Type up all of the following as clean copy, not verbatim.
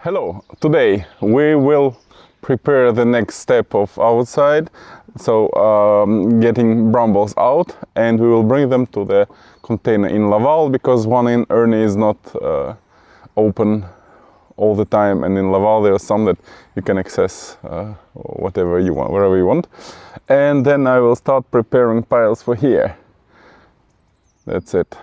Hello, today we will prepare the next step of outside, so getting brambles out, and we will bring them to the container in Laval because one in Ernie is not open all the time, and in Laval there are some that you can access whatever you want, wherever you want. And then I will start preparing piles for here. That's it.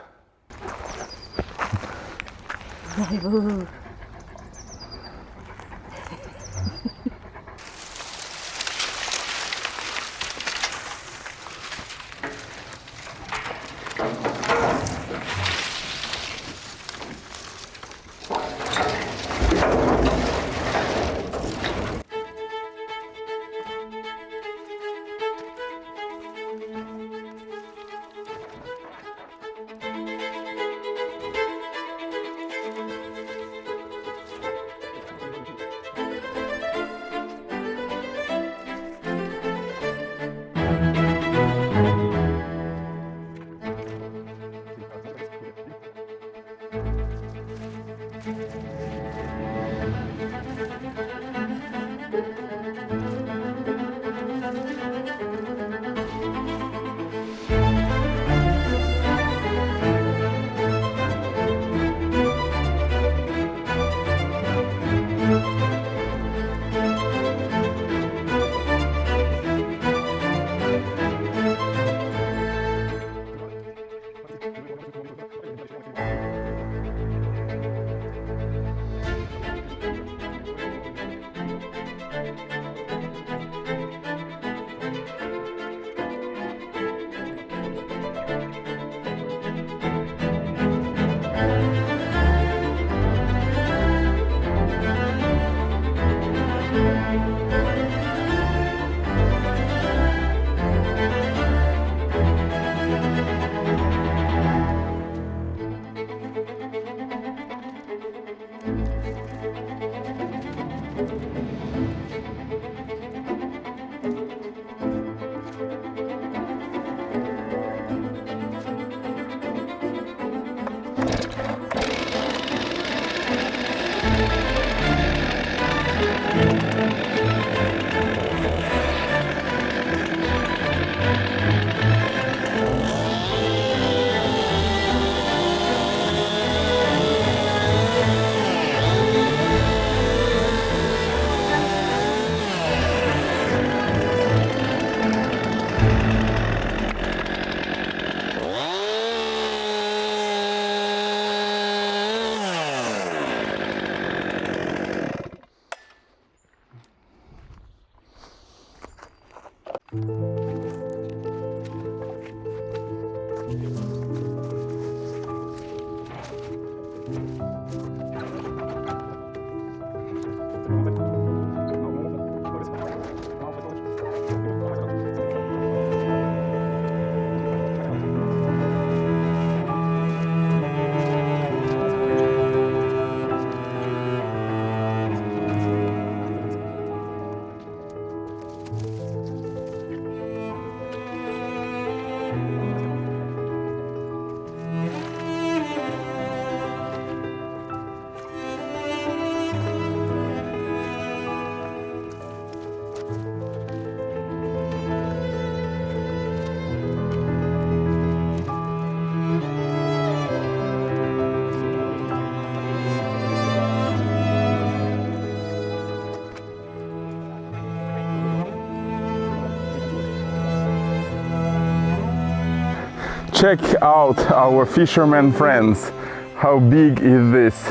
Check out our fisherman friends. How big is this?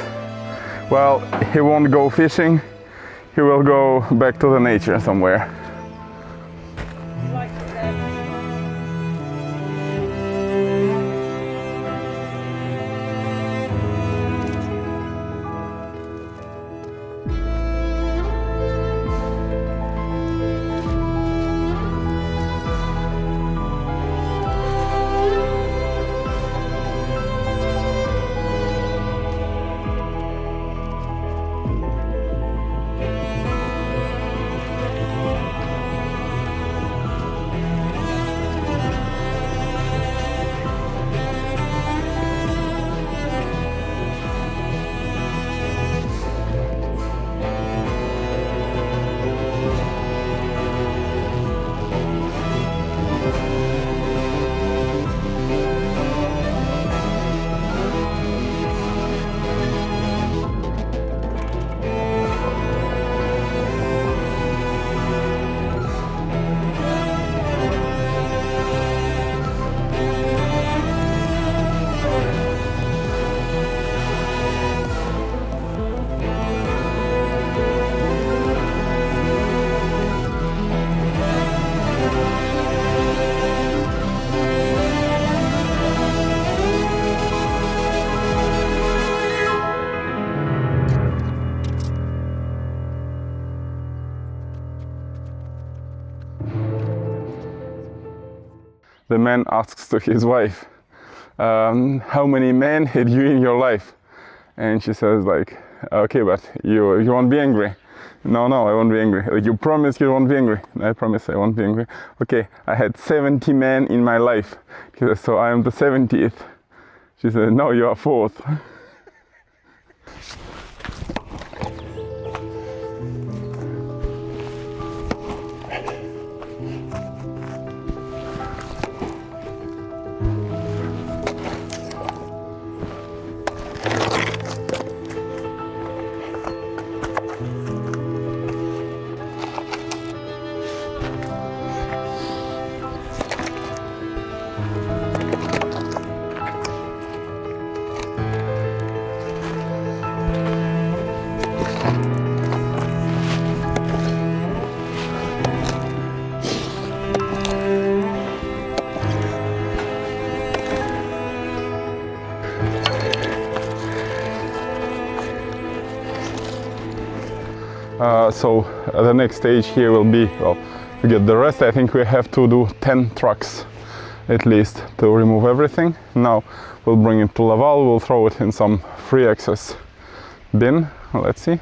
Well, he won't go fishing, he will go back to the nature somewhere. the man asks to his wife, how many men had you in your life? And she says like, okay, but you won't be angry. No, I won't be angry. Like, you promise you won't be angry. I promise I won't be angry. Okay, I had 70 men in my life. He says, so I am the 70th. She said, no, you are 4th. So the next stage here will be, well, to get the rest, I think we have to do 10 trucks at least to remove everything. Now we'll bring it to Laval, we'll throw it in some free access bin. Let's see.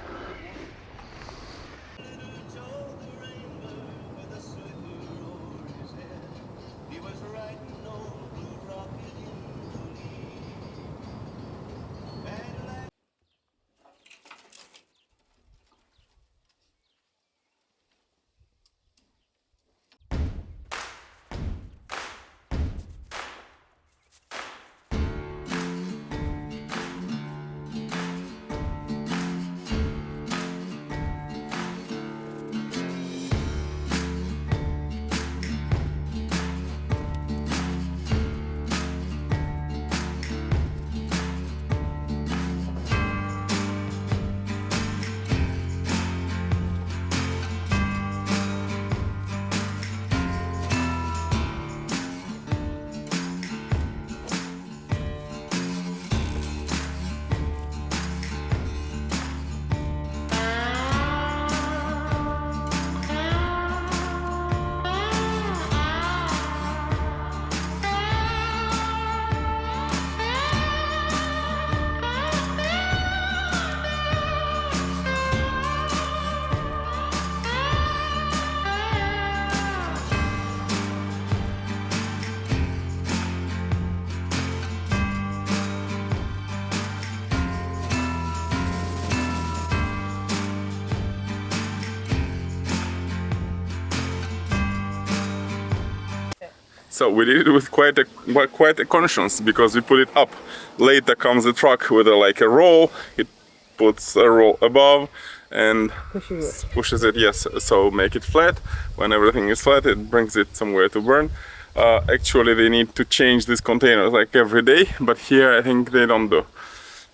So we did it with quite a conscience, because we put it up. Later comes the truck with like a roll. It puts a roll above and pushes it. Yes, so make it flat. When everything is flat, it brings it somewhere to burn. Actually, they need to change these containers like every day, but here I think they don't do.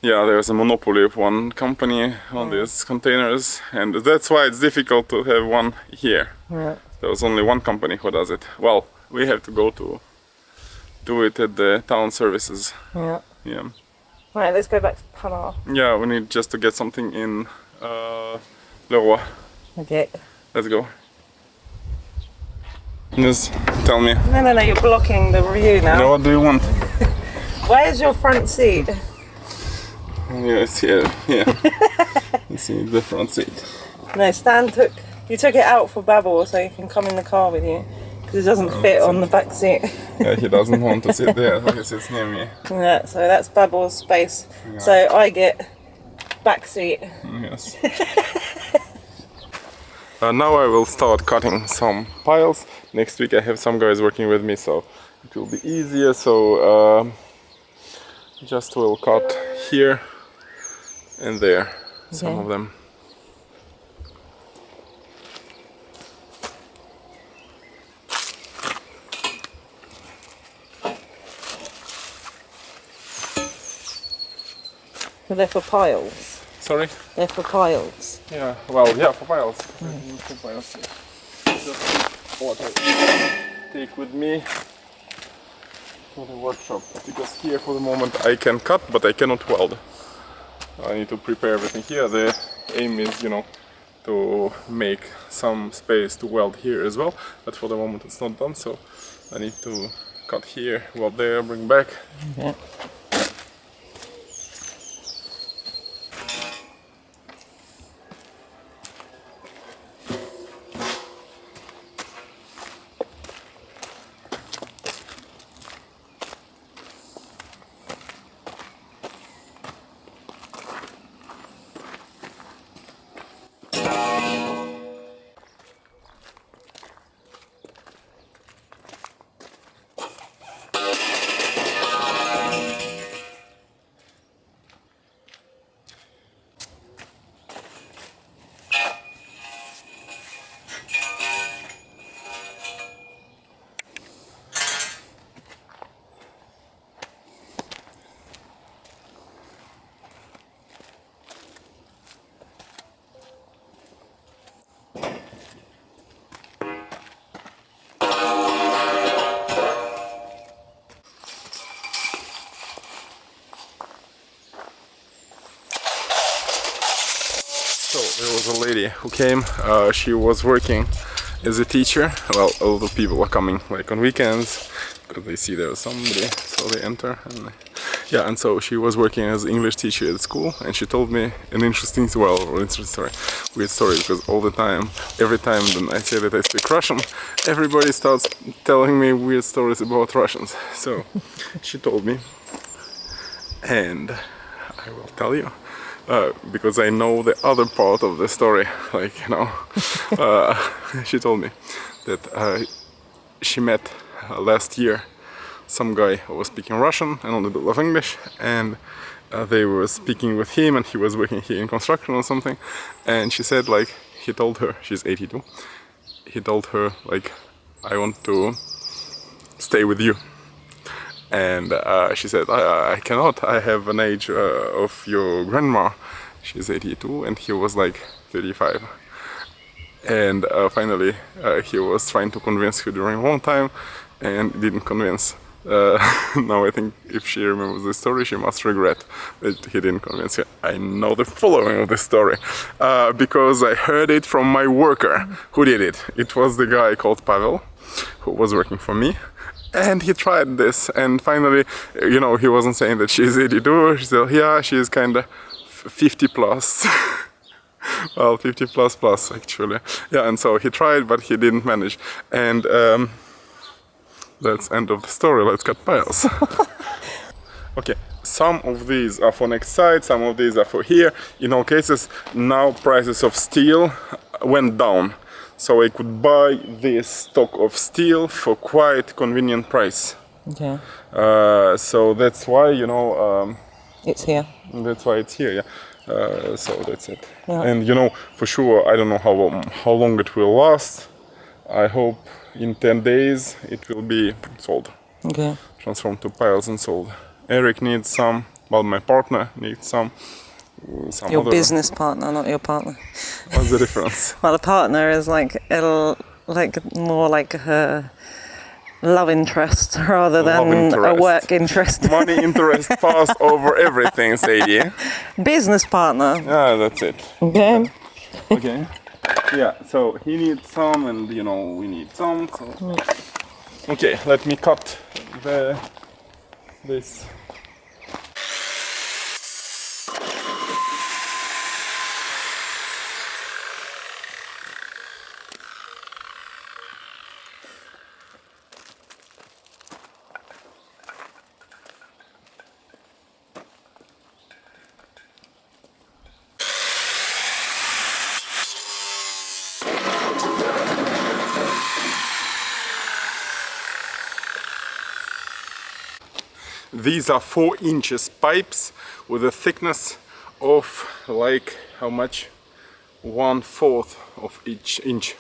Yeah, there's a monopoly of one company on these containers, and that's why it's difficult to have one here. Yeah. There's only one company who does it. Well, we have to go to do it at the town services. Yeah. Yeah. Right, let's go back to Panama. Yeah, we need just to get something in Leroy. Okay. Let's go. Just tell me. No, you're blocking the view now. No, what do you want? Where's your front seat? Yes, here, yeah. You see the front seat. No, Stan took it out for Babel so he can come in the car with you. Because it doesn't fit on the back seat. Yeah, he doesn't want to sit there, so he sits near me. Yeah, so that's Babel's space. Yeah. So I get back seat. Yes. Now I will start cutting some piles. Next week I have some guys working with me, so it will be easier. So just will cut here and there, some of them. So they're for piles? Sorry? They're for piles? Yeah, well, yeah, for piles. For piles. Just what I take with me for the workshop. Because here for the moment I can cut, but I cannot weld. I need to prepare everything here. The aim is, you know, to make some space to weld here as well. But for the moment it's not done, so I need to cut here, go up there, bring back. Yeah. So there was a lady who came, she was working as a teacher. Well, a lot of people are coming like on weekends because they see there's somebody, so they enter. And yeah, and so she was working as English teacher at school, and she told me an interesting, weird story, because all the time, every time that I say that I speak Russian, everybody starts telling me weird stories about Russians. So she told me, and I will tell you. Because I know the other part of the story, like, you know, she told me that she met last year some guy who was speaking Russian and a little bit of English, and they were speaking with him, and he was working here in construction or something, and she said, like, he told her, she's 82, he told her, like, I want to stay with you. And she said, I cannot, I have an age of your grandma. She's 82 and he was like 35. And finally he was trying to convince her during a long time and didn't convince. Now I think if she remembers the story, she must regret that he didn't convince her. I know the following of the story because I heard it from my worker who did it. It was the guy called Pavel who was working for me. And he tried this, and finally, you know, he wasn't saying that she's 82, she said, yeah, she's kind of 50 plus. Well, 50 plus actually. Yeah, and so he tried, but he didn't manage. And that's end of the story, let's cut piles. Okay, some of these are for next site, some of these are for here. In all cases, now prices of steel went down. So I could buy this stock of steel for quite convenient price. Okay. So that's why, you know, It's here. that's why it's here, yeah. So that's it. Yeah. And you know, for sure, I don't know how long it will last. I hope in 10 days it will be sold. Okay. Transformed to piles and sold. Eric needs some, well, my partner needs some. Your other. business partner, not your partner. What's the difference? Well, a partner is like more like her love interest rather than a work interest. Money interest pass over everything, Sadie. Business partner. Yeah, that's it. Okay. Okay. Yeah, so he needs some, and you know we need some. So. Okay, let me cut this. These are 4 inches pipes with a thickness of like how much? 1/4 of each inch,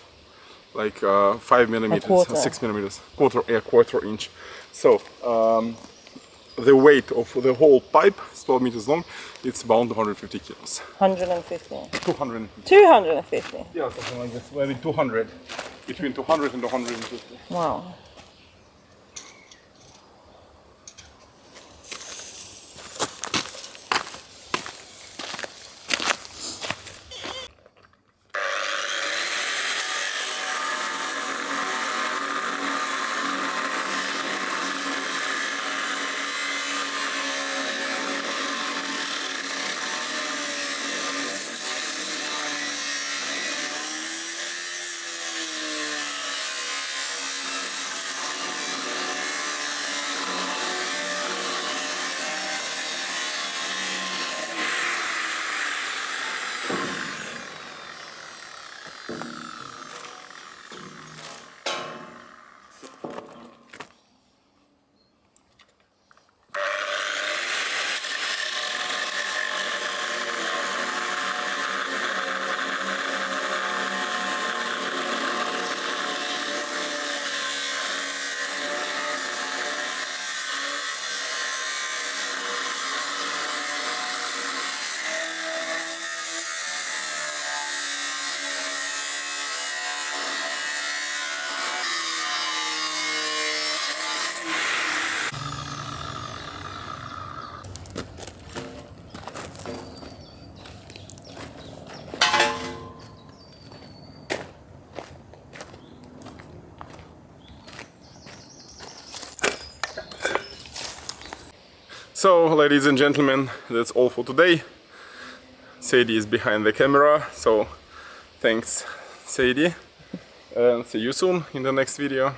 like 5 millimeters, 6 millimeters, quarter inch. So the weight of the whole pipe is 12 meters long. It's about 250 kilos. 150. 200. 250. Yeah, something like this. Maybe 200. Between 200 and 250. Wow. So, ladies and gentlemen, that's all for today. Sadie is behind the camera, so thanks, Sadie, and see you soon in the next video.